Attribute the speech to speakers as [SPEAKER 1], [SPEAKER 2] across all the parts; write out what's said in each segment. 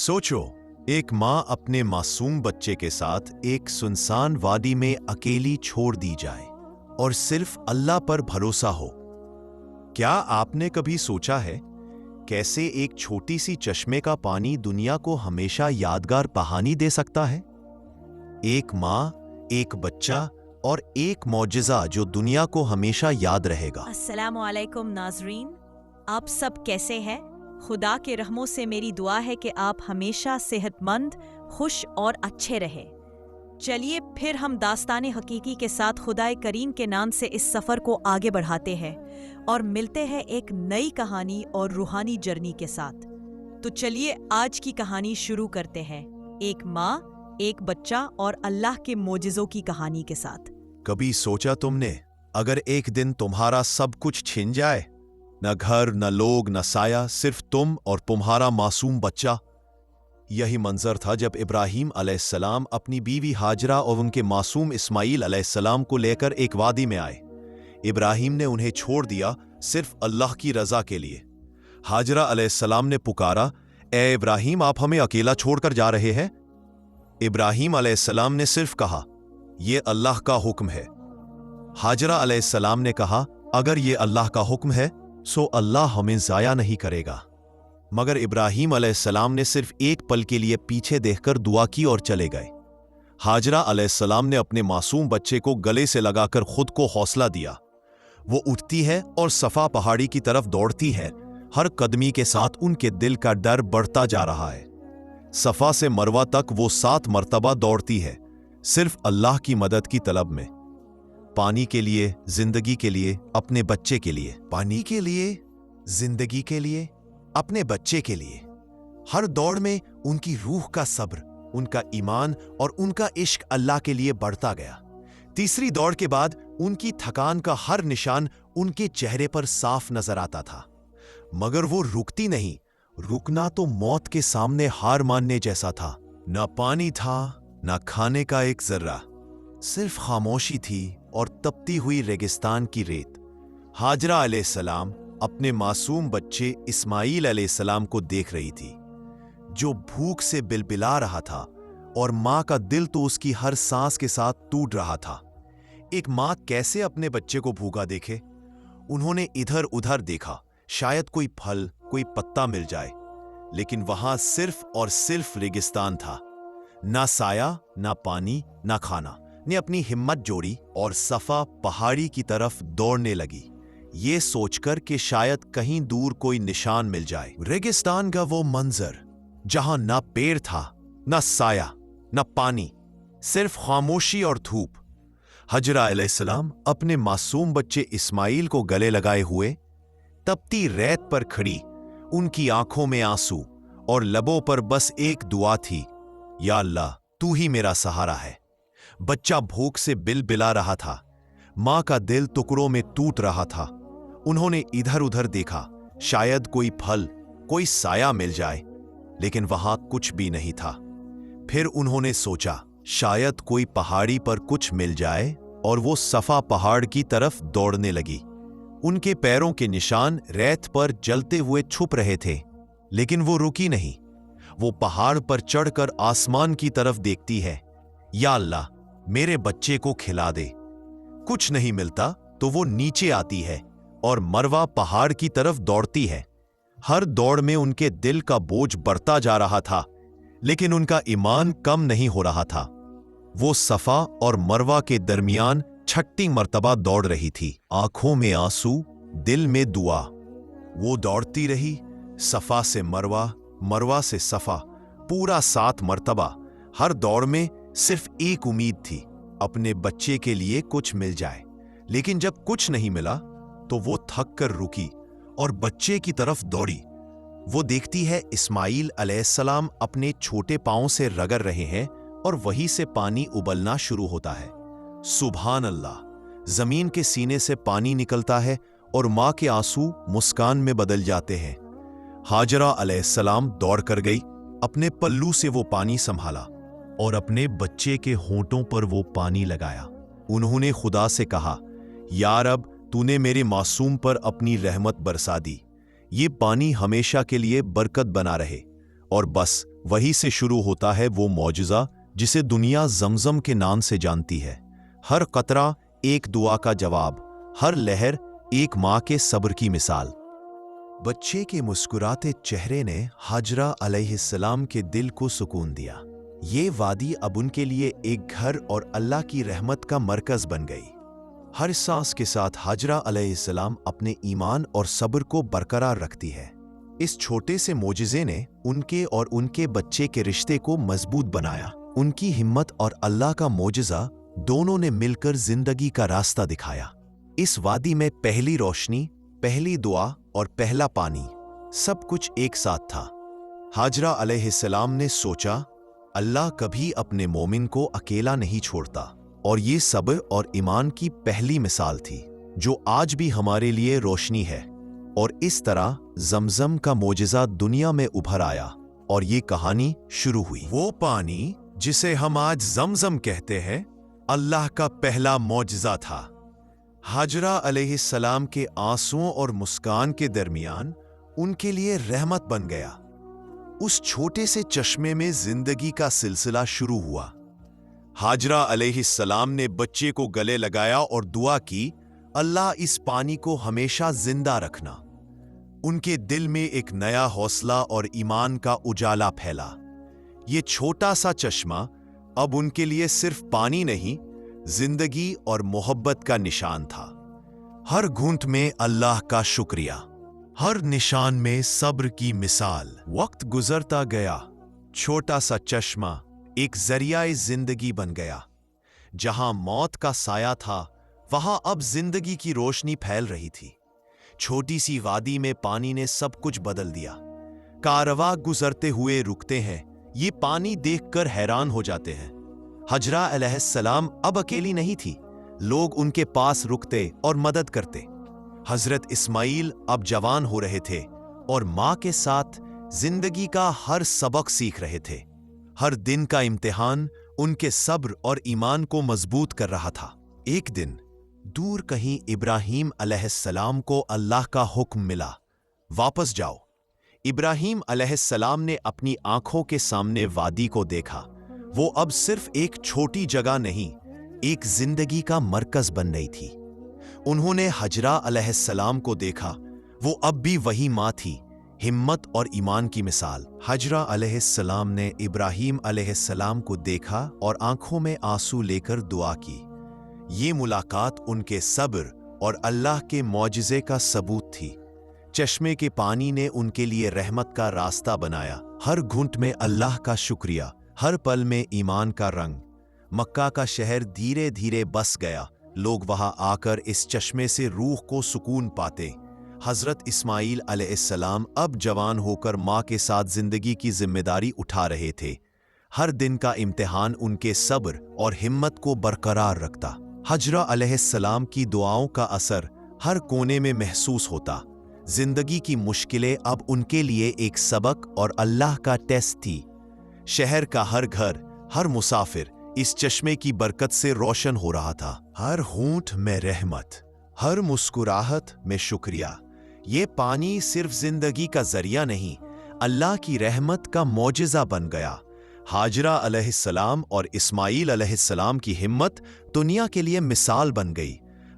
[SPEAKER 1] सोचो, एक माँ अपने मासूम बच्चे के साथ एक सुनसान वादी में अकेली छोड़ दी जाए और सिर्फ अल्लाह पर भरोसा हो। क्या आपने कभी सोचा है कैसे एक छोटी सी चश्मे का पानी दुनिया को हमेशा यादगार कहानी दे सकता है? एक माँ, एक बच्चा और एक मौजिज़ा जो दुनिया को हमेशा याद रहेगा।
[SPEAKER 2] अस्सलामु अलैकुम नाज़रीन, आप सब कैसे हैं? खुदा के रहमों से मेरी दुआ है कि आप हमेशा सेहतमंद, खुश और अच्छे रहें। चलिए फिर हम दास्तान हकीकी के साथ खुदाए करीम के नाम से इस सफ़र को आगे बढ़ाते हैं और मिलते हैं एक नई कहानी और रूहानी जर्नी के साथ। तो चलिए आज की कहानी शुरू करते हैं, एक माँ, एक बच्चा और अल्लाह के मोजिज़ों की कहानी के साथ।
[SPEAKER 1] कभी सोचा तुमने, अगर एक दिन तुम्हारा सब कुछ छिन जाए, न घर, न लोग, न साया, सिर्फ तुम और तुम्हारा मासूम बच्चा? यही मंजर था जब इब्राहीम अलैहिस्सलाम अपनी बीवी हाजरा और उनके मासूम इस्माईल अलैहिस्सलाम को लेकर एक वादी में आए। इब्राहीम ने उन्हें छोड़ दिया सिर्फ अल्लाह की रजा के लिए। हाजरा अलैहिस्सलाम ने पुकारा, ए इब्राहीम, आप हमें अकेला छोड़कर जा रहे हैं? इब्राहीम अलैहिस्सलाम ने सिर्फ कहा, यह अल्लाह का हुक्म है। हाजरा अलैहिस्सलाम ने कहा, अगर ये अल्लाह का हुक्म है सो अल्लाह हमें जाया नहीं करेगा। मगर इब्राहीम अलैहिस्सलाम ने सिर्फ एक पल के लिए पीछे देखकर दुआ की और चले गए। हाजरा अलैहिस्सलाम ने अपने मासूम बच्चे को गले से लगाकर खुद को हौसला दिया। वो उठती है और सफा पहाड़ी की तरफ दौड़ती है। हर कदमी के साथ उनके दिल का डर बढ़ता जा रहा है। सफा से मरवा तक वो 7 मरतबा दौड़ती है, सिर्फ अल्लाह की मदद की तलब में। पानी के लिए, जिंदगी के लिए, अपने बच्चे के लिए। पानी के लिए, जिंदगी के लिए, अपने बच्चे के लिए। हर दौड़ में उनकी रूह का सब्र, उनका ईमान और उनका इश्क अल्लाह के लिए बढ़ता गया। तीसरी दौड़ के बाद उनकी थकान का हर निशान उनके चेहरे पर साफ नजर आता था। मगर वो रुकती नहीं। रुकना तो मौत के सामने हार मानने जैसा था। न पानी था, न खाने का एक जर्रा, सिर्फ खामोशी थी और तपती हुई रेगिस्तान की रेत। हाजरा अलैहिस्सलाम अपने मासूम बच्चे इस्माईल अलैहिस्सलाम को देख रही थी, जो भूख से बिलबिला रहा था और माँ का दिल तो उसकी हर सांस के साथ टूट रहा था। एक माँ कैसे अपने बच्चे को भूखा देखे? उन्होंने इधर उधर देखा, शायद कोई फल, कोई पत्ता मिल जाए, लेकिन वहां सिर्फ और सिर्फ रेगिस्तान था। ना साया, ना पानी, ना खाना। ने अपनी हिम्मत जोड़ी और सफा पहाड़ी की तरफ दौड़ने लगी, ये सोचकर कि शायद कहीं दूर कोई निशान मिल जाए। रेगिस्तान का वो मंजर जहां ना पेड़ था, ना साया, ना पानी, सिर्फ खामोशी और धूप। हजरा अलैहिस्सलाम अपने मासूम बच्चे इस्माईल को गले लगाए हुए तपती रेत पर खड़ी, उनकी आंखों में आंसू और लबों पर बस एक दुआ थी, या अल्लाह, तू ही मेरा सहारा है। बच्चा भूख से बिलबिला रहा था। मां का दिल टुकड़ों में टूट रहा था। उन्होंने इधर उधर देखा, शायद कोई फल, कोई साया मिल जाए, लेकिन वहां कुछ भी नहीं था। फिर उन्होंने सोचा, शायद कोई पहाड़ी पर कुछ मिल जाए, और वो सफा पहाड़ की तरफ दौड़ने लगी। उनके पैरों के निशान रेत पर जलते हुए छुप रहे थे, लेकिन वो रुकी नहीं। वो पहाड़ पर चढ़कर आसमान की तरफ देखती है, या अल्लाह, मेरे बच्चे को खिला दे। कुछ नहीं मिलता तो वो नीचे आती है और मरवा पहाड़ की तरफ दौड़ती है। हर दौड़ में उनके दिल का बोझ बढ़ता जा रहा था, लेकिन उनका ईमान कम नहीं हो रहा था। वो सफा और मरवा के दरमियान 6 मरतबा दौड़ रही थी, आंखों में आंसू, दिल में दुआ। वो दौड़ती रही, सफा से मरवा, मरवा से सफा, पूरा 7 मरतबा। हर दौड़ में सिर्फ एक उम्मीद थी, अपने बच्चे के लिए कुछ मिल जाए। लेकिन जब कुछ नहीं मिला तो वो थक कर रुकी और बच्चे की तरफ दौड़ी। वो देखती है इस्माईल अलैहिस्सलाम अपने छोटे पांव से रगड़ रहे हैं और वहीं से पानी उबलना शुरू होता है। सुभान अल्लाह, जमीन के सीने से पानी निकलता है और मां के आंसू मुस्कान में बदल जाते हैं। हाजरा अलैहिस्सलाम दौड़ कर गई, अपने पल्लू से वो पानी संभाला और अपने बच्चे के होंठों पर वो पानी लगाया। उन्होंने खुदा से कहा, या रब, तूने मेरे मासूम पर अपनी रहमत बरसा दी। ये पानी हमेशा के लिए बरकत बना रहे اور بس وہی سے شروع ہوتا ہے وہ معجزہ جسے دنیا زمزم کے نام سے جانتی ہے۔ ہر قطرہ ایک دعا کا جواب، ہر لہر ایک ماں کے صبر کی مثال۔ بچے کے مسکراتے چہرے نے حاجرہ علیہ السلام کے دل کو سکون دیا۔ یہ وادی اب ان کے لیے ایک گھر اور اللہ کی رحمت کا مرکز بن گئی۔ ہر سانس کے ساتھ حاجرہ علیہ السلام اپنے ایمان اور صبر کو برقرار رکھتی ہے۔ اس چھوٹے سے معجزے نے ان کے اور ان کے بچے کے رشتے کو مضبوط بنایا۔ ان کی ہمت اور اللہ کا معجزہ دونوں نے مل کر زندگی کا راستہ دکھایا۔ اس وادی میں پہلی روشنی، پہلی دعا اور پہلا پانی، سب کچھ ایک ساتھ تھا۔ حاجرہ علیہ السلام نے سوچا، اللہ کبھی اپنے مومن کو اکیلا نہیں چھوڑتا، اور یہ صبر اور ایمان کی پہلی مثال تھی جو آج بھی ہمارے لیے روشنی ہے۔ اور اس طرح زمزم کا معجزہ دنیا میں ابھر آیا اور یہ کہانی شروع ہوئی۔ وہ پانی جسے ہم آج زمزم کہتے ہیں، اللہ کا پہلا معجزہ تھا۔ حاجرہ علیہ السلام کے آنسوؤں اور مسکان کے درمیان ان کے لیے رحمت بن گیا۔ اس چھوٹے سے چشمے میں زندگی کا سلسلہ شروع ہوا۔ حاجرہ علیہ السلام نے بچے کو گلے لگایا اور دعا کی، اللہ اس پانی کو ہمیشہ زندہ رکھنا۔ ان کے دل میں ایک نیا حوصلہ اور ایمان کا اجالا پھیلا۔ یہ چھوٹا سا چشمہ اب ان کے لیے صرف پانی نہیں، زندگی اور محبت کا نشان تھا۔ ہر گھونٹ میں اللہ کا شکریہ، ہر نشان میں صبر کی مثال۔ وقت گزرتا گیا، چھوٹا سا چشمہ ایک ذریعہ زندگی بن گیا۔ جہاں موت کا سایہ تھا، وہاں اب زندگی کی روشنی پھیل رہی تھی۔ چھوٹی سی وادی میں پانی نے سب کچھ بدل دیا۔ کارواں گزرتے ہوئے رکتے ہیں، یہ پانی دیکھ کر حیران ہو جاتے ہیں۔ حاجرہ علیہ السلام اب اکیلی نہیں تھی، لوگ ان کے پاس رکتے اور مدد کرتے۔ حضرت اسماعیل اب جوان ہو رہے تھے اور ماں کے ساتھ زندگی کا ہر سبق سیکھ رہے تھے۔ ہر دن کا امتحان ان کے صبر اور ایمان کو مضبوط کر رہا تھا۔ ایک دن دور کہیں ابراہیم علیہ السلام کو اللہ کا حکم ملا، واپس جاؤ۔ ابراہیم علیہ السلام نے اپنی آنکھوں کے سامنے وادی کو دیکھا۔ وہ اب صرف ایک چھوٹی جگہ نہیں، ایک زندگی کا مرکز بن رہی تھی۔ انہوں نے حاجرہ علیہ السلام کو دیکھا، وہ اب بھی وہی ماں تھی، ہمت اور ایمان کی مثال۔ حاجرہ علیہ السلام نے ابراہیم علیہ السلام کو دیکھا اور آنکھوں میں آنسو لے کر دعا کی۔ یہ ملاقات ان کے صبر اور اللہ کے معجزے کا ثبوت تھی۔ چشمے کے پانی نے ان کے لیے رحمت کا راستہ بنایا۔ ہر گھونٹ میں اللہ کا شکریہ، ہر پل میں ایمان کا رنگ۔ مکہ کا شہر دھیرے دھیرے بس گیا، لوگ وہاں آ کر اس چشمے سے روح کو سکون پاتے۔ حضرت اسماعیل علیہ السلام اب جوان ہو کر ماں کے ساتھ زندگی کی ذمہ داری اٹھا رہے تھے۔ ہر دن کا امتحان ان کے صبر اور ہمت کو برقرار رکھتا۔ حاجرہ علیہ السلام کی دعاؤں کا اثر ہر کونے میں محسوس ہوتا۔ زندگی کی مشکلیں اب ان کے لیے ایک سبق اور اللہ کا ٹیسٹ تھی۔ شہر کا ہر گھر، ہر مسافر اس چشمے کی برکت سے روشن ہو رہا تھا۔ ہر ہونٹ میں رحمت، ہر مسکراہٹ میں شکریہ۔ یہ پانی صرف زندگی کا ذریعہ نہیں، اللہ کی رحمت کا معجزہ بن گیا۔ حاجرہ علیہ السلام اور اسماعیل علیہ السلام کی ہمت دنیا کے لیے مثال بن گئی۔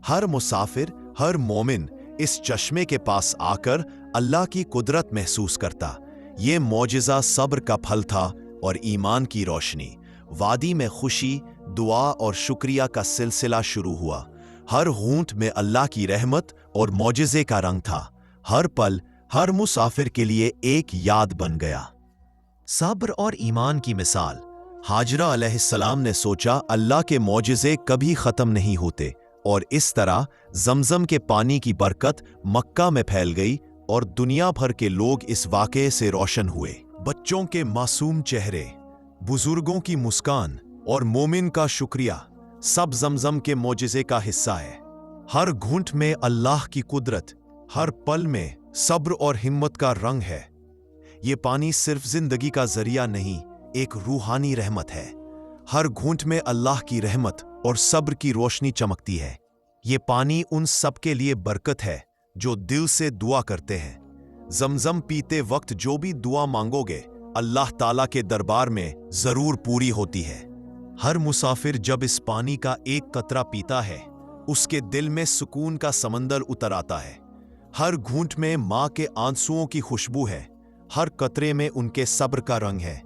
[SPEAKER 1] ہر مسافر، ہر مومن اس چشمے کے پاس آ کر اللہ کی قدرت محسوس کرتا۔ یہ معجزہ صبر کا پھل تھا اور ایمان کی روشنی۔ وادی میں خوشی، دعا اور شکریہ کا سلسلہ شروع ہوا۔ ہر ہونٹ میں اللہ کی رحمت اور معجزے کا رنگ تھا۔ ہر پل ہر مسافر کے لیے ایک یاد بن گیا۔ صبر اور ایمان کی مثال۔ حاجرہ علیہ السلام نے سوچا، اللہ کے معجزے کبھی ختم نہیں ہوتے، اور اس طرح زمزم کے پانی کی برکت مکہ میں پھیل گئی اور دنیا بھر کے لوگ اس واقعے سے روشن ہوئے۔ بچوں کے معصوم چہرے، بزرگوں کی مسکان اور مومن کا شکریہ سب زمزم کے معجزے کا حصہ ہے۔ ہر گھونٹ میں اللہ کی قدرت، ہر پل میں صبر اور ہمت کا رنگ ہے۔ یہ پانی صرف زندگی کا ذریعہ نہیں، ایک روحانی رحمت ہے۔ ہر گھونٹ میں اللہ کی رحمت اور صبر کی روشنی چمکتی ہے۔ یہ پانی ان سب کے لیے برکت ہے جو دل سے دعا کرتے ہیں۔ زمزم پیتے وقت جو بھی دعا مانگو گے، اللہ تعالیٰ کے दरबार में जरूर पूरी होती है। हर मुसाफिर जब इस पानी का एक कतरा पीता है, उसके दिल में सुकून का समंदर उतर आता है। हर घूंट में माँ के आंसुओं की खुशबू है, हर कतरे में उनके सब्र का रंग है।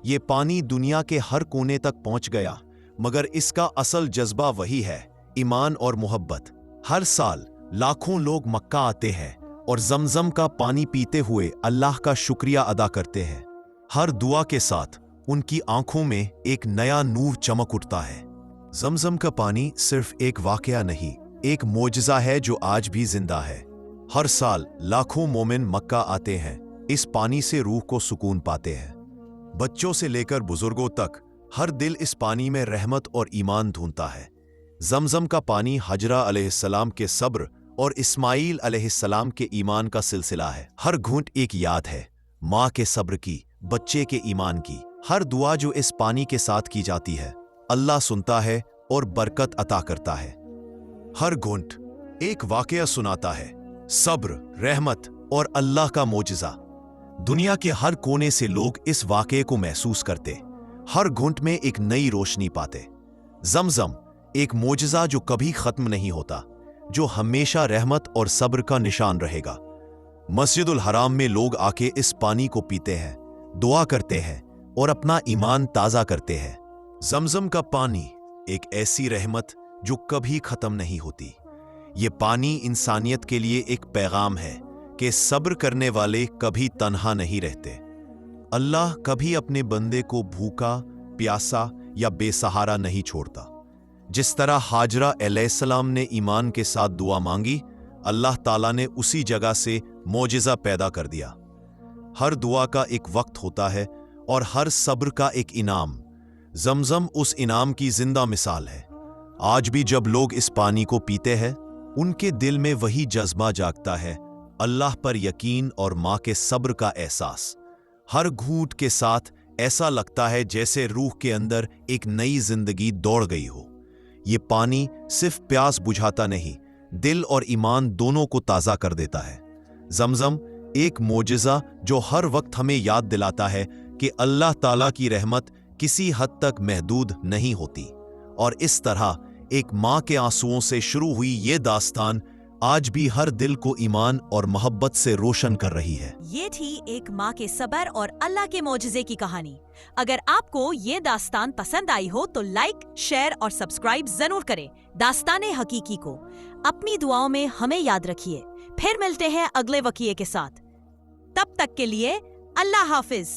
[SPEAKER 1] ये पानी दुनिया के हर कोने तक पहुंच गया, मगर इसका असल जज्बा वही है, ईमान और मोहब्बत। हर साल लाखों लोग मक्का आते हैं और जमजम का पानी पीते हुए अल्लाह का शुक्रिया अदा करते हैं। हर दुआ के साथ उनकी आंखों में एक नया नूर चमक उठता है। जमजम का पानी सिर्फ एक वाकया नहीं, एक मोजज़ा है जो आज भी जिंदा है। हर साल लाखों मोमिन मक्का आते हैं, इस पानी से रूह को सुकून पाते हैं। बच्चों से लेकर बुजुर्गों तक हर दिल इस पानी में रहमत और ईमान ढूंढता है। जमजम का पानी हजरा अलैहिस्सलाम के सब्र और इस्माइल अलैहिस्सलाम के ईमान का सिलसिला है। हर घूंट एक याद है, माँ के सब्र की, बच्चे के ईमान की। हर दुआ जो इस पानी के साथ की जाती है, अल्लाह सुनता है और बरकत अता करता है। हर घूंट एक वाकया सुनाता है, सब्र, रहमत और अल्लाह का मोजज़ा। दुनिया के हर कोने से लोग इस वाकये को महसूस करते, हर घूंट में एक नई रोशनी पाते। जमजम एक मोजज़ा जो कभी खत्म नहीं होता, जो हमेशा रहमत और सब्र का निशान रहेगा। मस्जिदुल हराम में लोग आके इस पानी को पीते हैं, दुआ करते हैं और अपना ईमान ताज़ा करते हैं। जमजम का पानी एक ऐसी रहमत जो कभी खत्म नहीं होती। ये पानी इंसानियत के लिए एक पैगाम है कि सब्र करने वाले कभी तन्हा नहीं रहते। अल्लाह कभी अपने बंदे को भूखा, प्यासा या बेसहारा नहीं छोड़ता। जिस तरह हाजरा अलैहिस्सलाम ने ईमान के साथ दुआ मांगी, अल्लाह ताला ने उसी जगह से मोजिज़ा पैदा कर दिया। हर दुआ का एक वक्त होता है और हर सब्र का एक इनाम। जमजम उस इनाम की जिंदा मिसाल है। आज भी जब लोग इस पानी को पीते हैं, उनके दिल में वही जज्बा जागता है, अल्लाह पर यकीन और माँ के सब्र का एहसास। हर घूंट के साथ ऐसा लगता है जैसे रूह के अंदर एक नई जिंदगी दौड़ गई हो। ये पानी सिर्फ प्यास बुझाता नहीं, दिल और ईमान दोनों को ताज़ा कर देता है। जमजम एक मोजिज़ा जो हर वक्त हमें याद दिलाता है कि अल्लाह ताला की रहमत किसी हद तक महदूद नहीं होती। और इस तरह एक माँ के आंसुओं से शुरू हुई ये दास्तान आज भी हर दिल को ईमान और मोहब्बत से रोशन कर रही है।
[SPEAKER 2] ये थी एक माँ के सब्र और अल्लाह के मोजज़े की कहानी। अगर आपको ये दास्तान पसंद आई हो तो लाइक, शेयर और सब्सक्राइब जरूर करें दास्ताने हकीकी को। अपनी दुआओं में हमें याद रखिए। फिर मिलते हैं अगले वकीये के साथ। तब तक के लिए अल्लाह हाफिज।